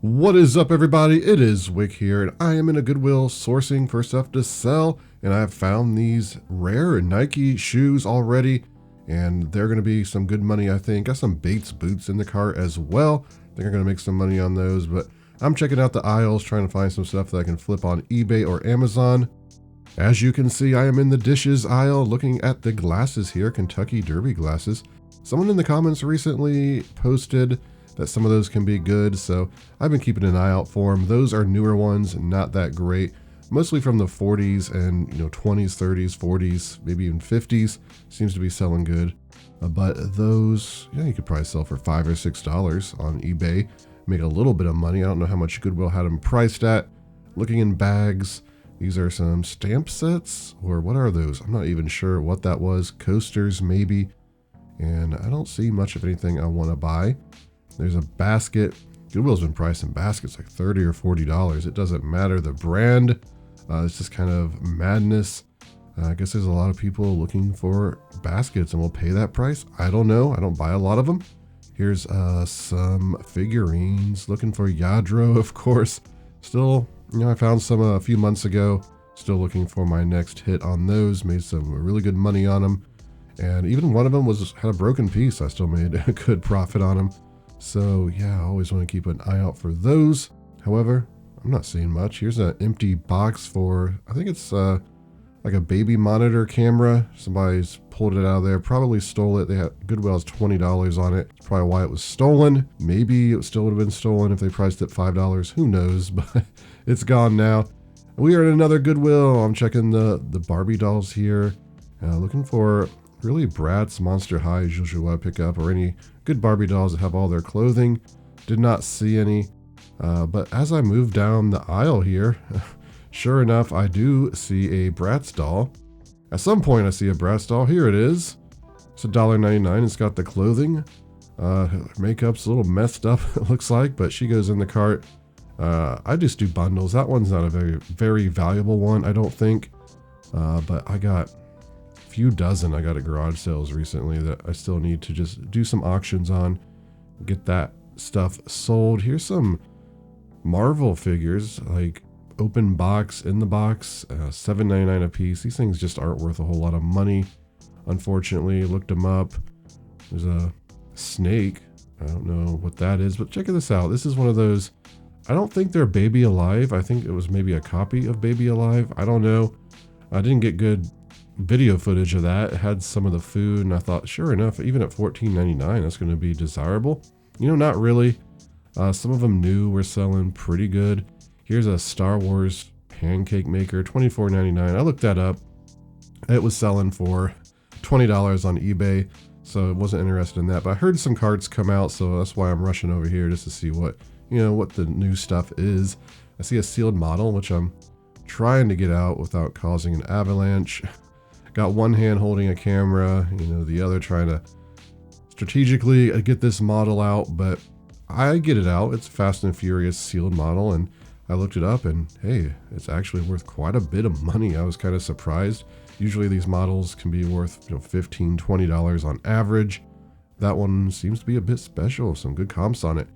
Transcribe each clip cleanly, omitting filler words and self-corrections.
What is up, everybody? It is Wick here, and I am in a Goodwill sourcing for stuff to sell, and I've found these rare Nike shoes already, and they're going to be some good money, I think. Got some Bates boots in the cart as well. I think I'm going to make some money on those, but I'm checking out the aisles, trying to find some stuff that I can flip on eBay or Amazon. As you can see, I am in the dishes aisle looking at the glasses here, Kentucky Derby glasses. Someone in the comments recently posted that some of those can be good, so I've been keeping an eye out for them. Those are newer ones, not that great, mostly from the 40s and 20s, 30s, 40s, maybe even 50s. Seems to be selling good, but those, you could probably sell for $5 or $6 on eBay, make a little bit of money. I don't know how much Goodwill had them priced at. Looking in bags, these are some stamp sets, or what are those? I'm not even sure what that was. Coasters maybe, and I don't see much of anything I want to buy. There's a basket. Goodwill's been pricing baskets like $30 or $40. It doesn't matter the brand. It's just kind of madness. I guess there's a lot of people looking for baskets and will pay that price. I don't know. I don't buy a lot of them. Here's some figurines. Looking for Yadro, of course. Still, I found some a few months ago. Still looking for my next hit on those. Made some really good money on them. And even one of them had a broken piece. I still made a good profit on them. So yeah, I always want to keep an eye out for those. However, I'm not seeing much. Here's an empty box for, I think it's like a baby monitor camera. Somebody's pulled it out of there, probably stole it. Goodwill has $20 on it. That's probably why it was stolen. Maybe it still would have been stolen if they priced it $5. Who knows, but it's gone now. We are in another Goodwill. I'm checking the Barbie dolls here. Looking for really Bratz Monster High is usually what I pick up, or any good Barbie dolls that have all their clothing. Did not see any, but as I move down the aisle here, sure enough, I do see a Bratz doll. At some point I see a Bratz doll. Here it is. It's $1.99. It's got the clothing. Makeup's a little messed up, it looks like, but she goes in the cart. I just do bundles. That one's not a very valuable one, I don't think, but I got few dozen I got at garage sales recently that I still need to just do some auctions on, get that stuff sold. Here's some Marvel figures, like open box, in the box, $7.99 a piece. These things just aren't worth a whole lot of money, unfortunately. Looked them up. There's a snake. I don't know what that is, but check this out. This is one of those, I don't think they're Baby Alive. I think it was maybe a copy of Baby Alive. I don't know. I didn't get good video footage of that. It had some of the food, and I thought, sure enough, even at $14.99, that's going to be desirable. Not really. Some of them new were selling pretty good. Here's a Star Wars pancake maker, $24.99. I looked that up. It was selling for $20 on eBay, so I wasn't interested in that. But I heard some carts come out, so that's why I'm rushing over here just to see what the new stuff is. I see a sealed model, which I'm trying to get out without causing an avalanche. Got one hand holding a camera, the other trying to strategically get this model out, but I get it out. It's Fast and Furious sealed model, and I looked it up, and hey, it's actually worth quite a bit of money. I was kind of surprised. Usually these models can be worth $15, $20 on average. That one seems to be a bit special, some good comps on it.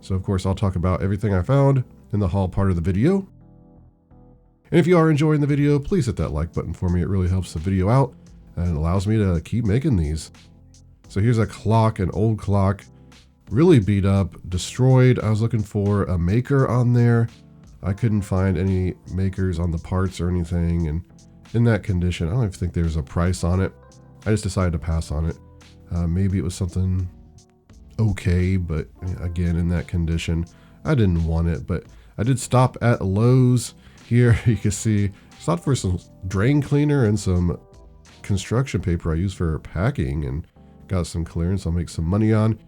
So of course I'll talk about everything I found in the haul part of the video. And if you are enjoying the video, please hit that like button for me. It really helps the video out and allows me to keep making these. So here's a clock, an old clock, really beat up, destroyed. I was looking for a maker on there. I couldn't find any makers on the parts or anything. And in that condition, I don't even think there's a price on it. I just decided to pass on it. Maybe it was something okay, but again, in that condition, I didn't want it. But I did stop at Lowe's. Here you can see, stopped for some drain cleaner and some construction paper I use for packing, and got some clearance I'll make some money on.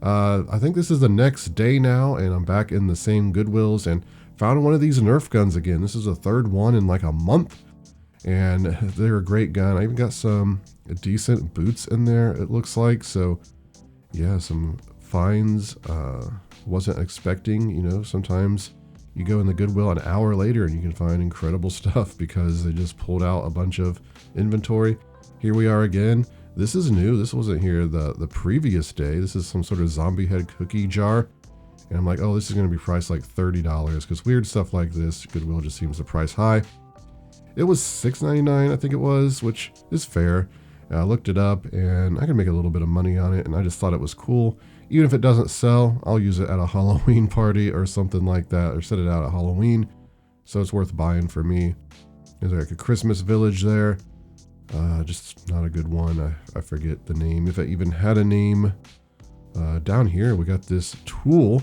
I think this is the next day now, and I'm back in the same Goodwills and found one of these Nerf guns again. This is the third one in like a month, and they're a great gun. I even got some decent boots in there, it looks like. So yeah, some finds. Wasn't expecting, sometimes you go in the Goodwill an hour later and you can find incredible stuff because they just pulled out a bunch of inventory. Here we are again. This is new. This wasn't here the previous day. This is some sort of zombie head cookie jar. And I'm like, oh, this is going to be priced like $30 because weird stuff like this, Goodwill just seems to price high. It was $6.99, I think it was, which is fair. I looked it up and I can make a little bit of money on it, and I just thought it was cool. Even if it doesn't sell, I'll use it at a Halloween party or something like that, or set it out at Halloween. So it's worth buying for me. There's like a Christmas village there. Just not a good one. I forget the name, if it even had a name. Down here, we got this tool,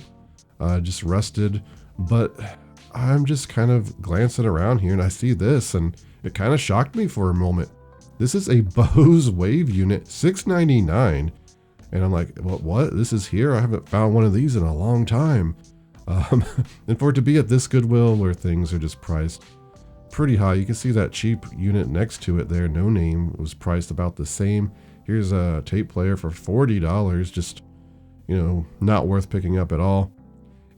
just rusted, but I'm just kind of glancing around here and I see this and it kind of shocked me for a moment. This is a Bose Wave unit, $6.99. And I'm like, well, what? This is here? I haven't found one of these in a long time. And for it to be at this Goodwill where things are just priced pretty high, you can see that cheap unit next to it there, no name, was priced about the same. Here's a tape player for $40, just, you know, not worth picking up at all.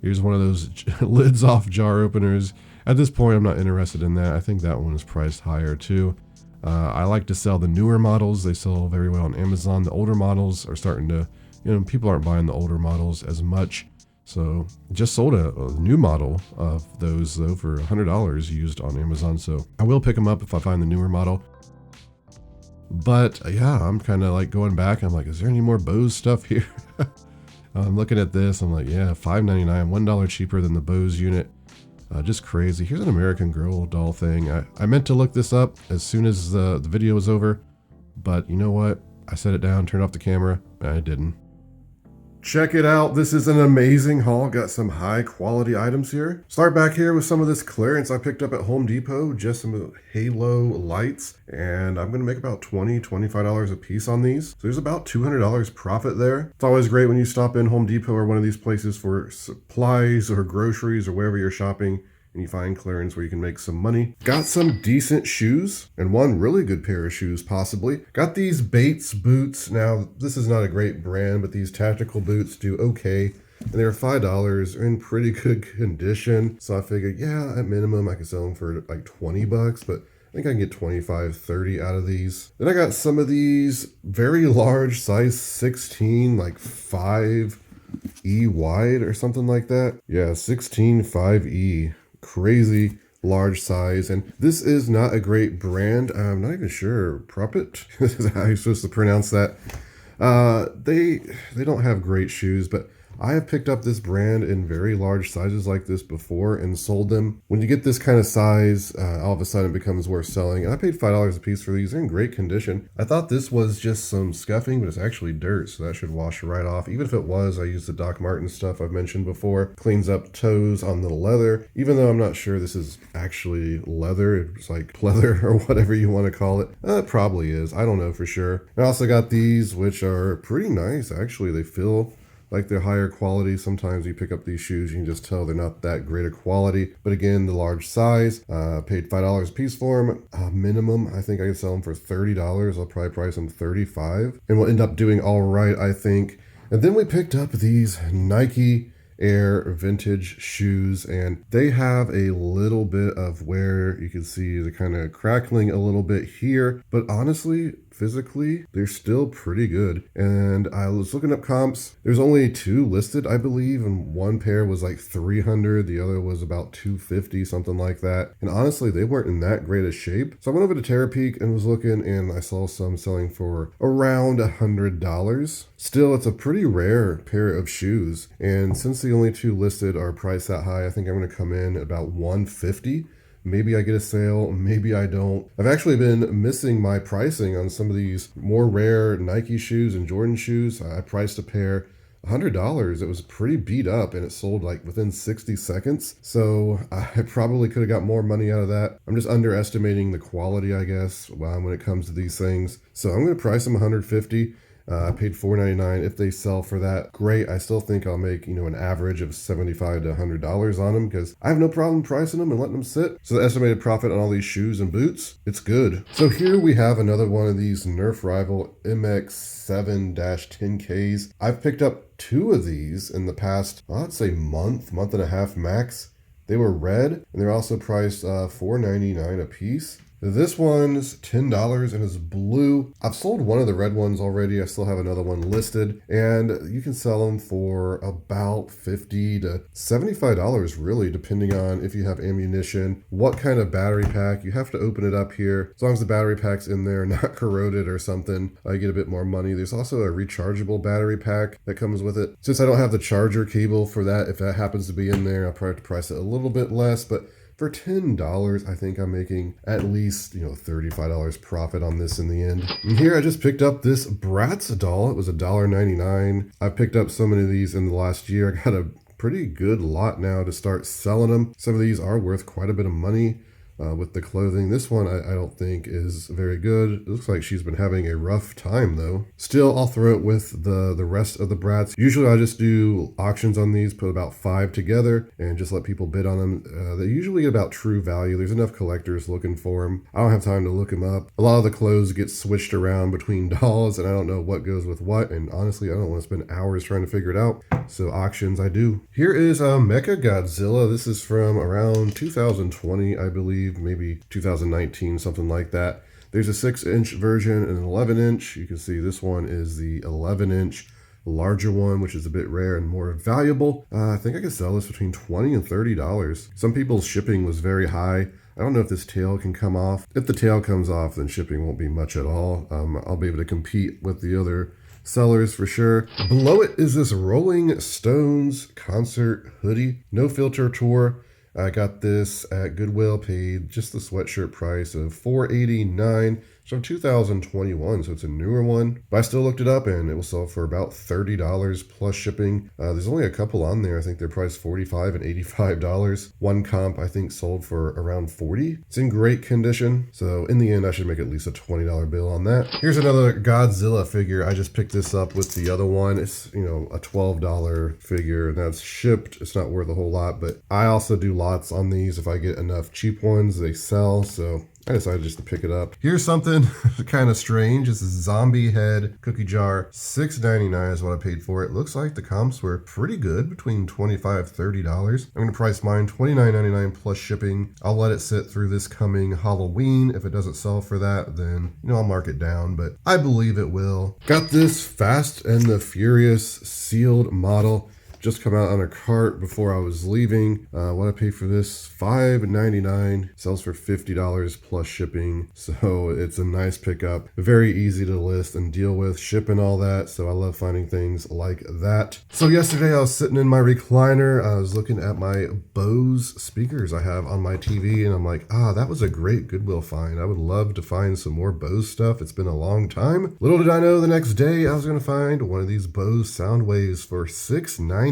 Here's one of those lids off jar openers. At this point, I'm not interested in that. I think that one is priced higher too. I like to sell the newer models. They sell very well on Amazon. The older models are starting to, you know, people aren't buying the older models as much. So just sold a new model of those though for $100 used on Amazon. So I will pick them up if I find the newer model. But yeah, I'm kind of like going back. I'm like, is there any more Bose stuff here? I'm looking at this. I'm like, yeah, $5.99, $1 cheaper than the Bose unit. Just crazy. Here's an American Girl doll thing. I meant to look this up as soon as the video was over, but you know what? I set it down, turned off the camera, and I didn't. Check it out. This is an amazing haul. Got some high quality items here. Start back here with some of this clearance I picked up at Home Depot, just some halo lights, and I'm going to make about $20, $25 a piece on these. So there's about $200 profit there. It's always great when you stop in Home Depot or one of these places for supplies or groceries or wherever you're shopping, and you find clearance where you can make some money. Got some decent shoes and one really good pair of shoes possibly. Got these Bates boots. Now, this is not a great brand, but these tactical boots do okay. And they're $5, in pretty good condition. So I figured, yeah, at minimum I could sell them for like 20 bucks, but I think I can get 25, 30 out of these. Then I got some of these very large, size 16, like 5E wide or something like that. Yeah, 16 5E. Crazy large size, and this is not a great brand. I'm not even sure. Prophet is how you're supposed to pronounce that. They don't have great shoes, but I have picked up this brand in very large sizes like this before and sold them. When you get this kind of size, all of a sudden it becomes worth selling. And I paid $5 a piece for these. They're in great condition. I thought this was just some scuffing, but it's actually dirt, so that should wash right off. Even if it was, I used the Doc Martens stuff I've mentioned before. Cleans up toes on the leather, even though I'm not sure this is actually leather. It's like pleather or whatever you want to call it. It probably is. I don't know for sure. I also got these, which are pretty nice. Actually, they feel like they're higher quality. Sometimes you pick up these shoes, you can just tell they're not that great a quality. But again, the large size, paid $5 a piece for them. Minimum, I think I can sell them for $30. I'll probably price them $35. And we'll end up doing all right, I think. And then we picked up these Nike Air vintage shoes, and they have a little bit of wear. You can see the kind of crackling a little bit here, but honestly, physically, they're still pretty good. And I was looking up comps. There's only 2 listed, I believe, and one pair was like $300. The other was about $250, something like that. And honestly, they weren't in that great a shape. So I went over to Terapeak and was looking, and I saw some selling for around $100. Still, it's a pretty rare pair of shoes. And since the only 2 listed are priced that high, I think I'm going to come in at about $150. Maybe I get a sale, maybe I don't. I've actually been missing my pricing on some of these more rare Nike shoes and Jordan shoes. I priced a pair $100. It was pretty beat up and it sold like within 60 seconds. So I probably could have got more money out of that. I'm just underestimating the quality, I guess, when it comes to these things. So I'm going to price them $150. I paid $4.99. If they sell for that, great. I still think I'll make, an average of $75 to $100 on them because I have no problem pricing them and letting them sit. So the estimated profit on all these shoes and boots, it's good. So here we have another one of these Nerf Rival MX7-10Ks. I've picked up 2 of these in the past, I'd say month and a half max. They were red, and they're also priced $4.99 a piece. This one's $10 and is blue. I've sold one of the red ones already. I still have another one listed, and you can sell them for about $50 to $75 really, depending on if you have ammunition, what kind of battery pack. You have to open it up here. As long as the battery pack's in there, not corroded or something, I get a bit more money. There's also a rechargeable battery pack that comes with it. Since I don't have the charger cable for that, if that happens to be in there, I'll probably have to price it a little bit less, but for $10, I think I'm making at least, $35 profit on this in the end. And here I just picked up this Bratz doll. It was $1.99. I've picked up so many of these in the last year. I got a pretty good lot now to start selling them. Some of these are worth quite a bit of money. With the clothing. This one I don't think is very good. It looks like she's been having a rough time though. Still, I'll throw it with the rest of the Bratz. Usually I just do auctions on these, put about 5 together and just let people bid on them. They usually get about true value. There's enough collectors looking for them. I don't have time to look them up. A lot of the clothes get switched around between dolls and I don't know what goes with what, and honestly I don't want to spend hours trying to figure it out. So auctions I do. Here is Mecha Godzilla. This is from around 2020 I believe. Maybe 2019, something like that. There's a 6-inch version and an 11-inch. You can see this one is the 11-inch larger one, which is a bit rare and more valuable. I think I could sell this between $20 and $30. Some people's shipping was very high. I don't know if this tail can come off. If the tail comes off, then shipping won't be much at all. I'll be able to compete with the other sellers for sure. Below it is this Rolling Stones concert hoodie, no filter tour. I got this at Goodwill, paid just the sweatshirt price of $4.89. It's from 2021, so it's a newer one. But I still looked it up and it will sell for about $30 plus shipping. There's only a couple on there. I think they're priced $45 and $85. One comp I think sold for around $40. It's in great condition. So in the end, I should make at least a $20 bill on that. Here's another Godzilla figure. I just picked this up with the other one. It's, a $12 figure and that's shipped. It's not worth a whole lot, but I also do lots on these. If I get enough cheap ones, they sell. So I decided just to pick it up. Here's something kind of strange. This is zombie head cookie jar. $6.99 is what I paid for it. Looks like the comps were pretty good, between $25 $30. I'm going to price mine $29.99 plus shipping. I'll let it sit through this coming Halloween. If it doesn't sell for that, then I'll mark it down, but I believe it will. Got this Fast and the Furious sealed model. Just come out on a cart before I was leaving. What I paid for this, $5.99. Sells for $50 plus shipping. So it's a nice pickup. Very easy to list and deal with, ship and all that. So I love finding things like that. So yesterday I was sitting in my recliner. I was looking at my Bose speakers I have on my TV and I'm like, that was a great Goodwill find. I would love to find some more Bose stuff. It's been a long time. Little did I know the next day I was going to find one of these Bose Soundwaves for $6.99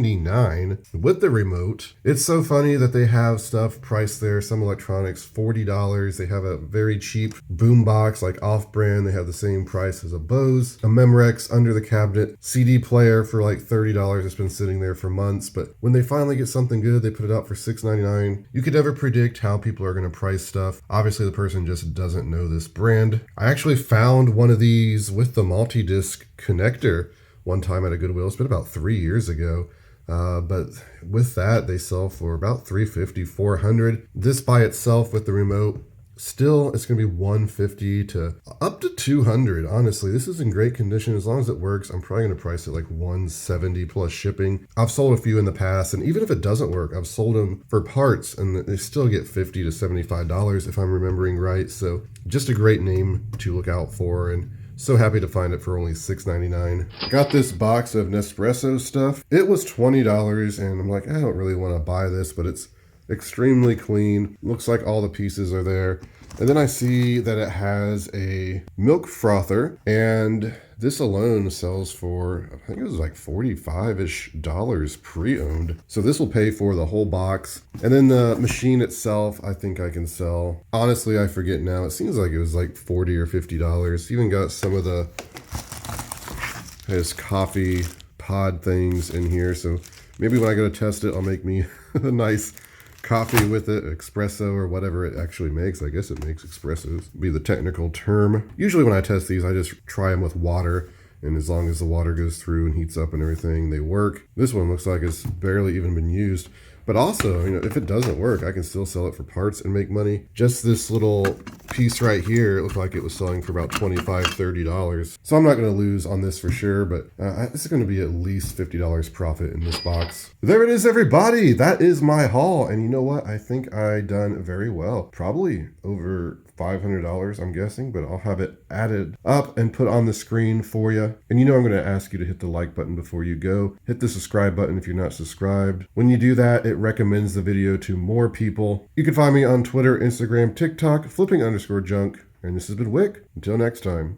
with the remote. It's so funny that they have stuff priced there. Some electronics $40. They have a very cheap boombox like off-brand. They have the same price as a Bose. A Memorex under the cabinet CD player for like $30. It's been sitting there for months, but when they finally get something good, they put it out for $6.99. You could never predict how people are going to price stuff. Obviously the person just doesn't know this brand. I actually found one of these with the multi-disc connector one time at a Goodwill. It's been about 3 years ago. But with that, they sell for about $350, $400. This by itself with the remote, still it's going to be $150 to up to $200. Honestly, this is in great condition. As long as it works, I'm probably going to price it like $170 plus shipping. I've sold a few in the past, and even if it doesn't work, I've sold them for parts and they still get $50 to $75 if I'm remembering right. So just a great name to look out for, and so happy to find it for only $6.99. Got this box of Nespresso stuff. It was $20 and I'm like, I don't really want to buy this, but it's extremely clean. Looks like all the pieces are there. And then I see that it has a milk frother, and this alone sells for, I think it was like $45-ish pre-owned. So this will pay for the whole box. And then the machine itself, I think I can sell. Honestly, I forget now. It seems like it was like $40 or $50. Even got some of the coffee pod things in here. So maybe when I go to test it, I'll make me a nice coffee with it, espresso or whatever it actually makes. I guess it makes espressos, be the technical term. Usually when I test these, I just try them with water, and as long as the water goes through and heats up and everything, they work. This one looks like it's barely even been used. But also, if it doesn't work, I can still sell it for parts and make money. Just this little piece right here, it looked like it was selling for about $25-$30. So I'm not going to lose on this for sure, but this is going to be at least $50 profit in this box. There it is, everybody. That is my haul. And you know what? I think I done very well. Probably over $500, I'm guessing, but I'll have it added up and put on the screen for you. And I'm going to ask you to hit the like button before you go. Hit the subscribe button if you're not subscribed. When you do that, it recommends the video to more people. You can find me on Twitter, Instagram, TikTok, flipping_junk. And this has been Wick. Until next time.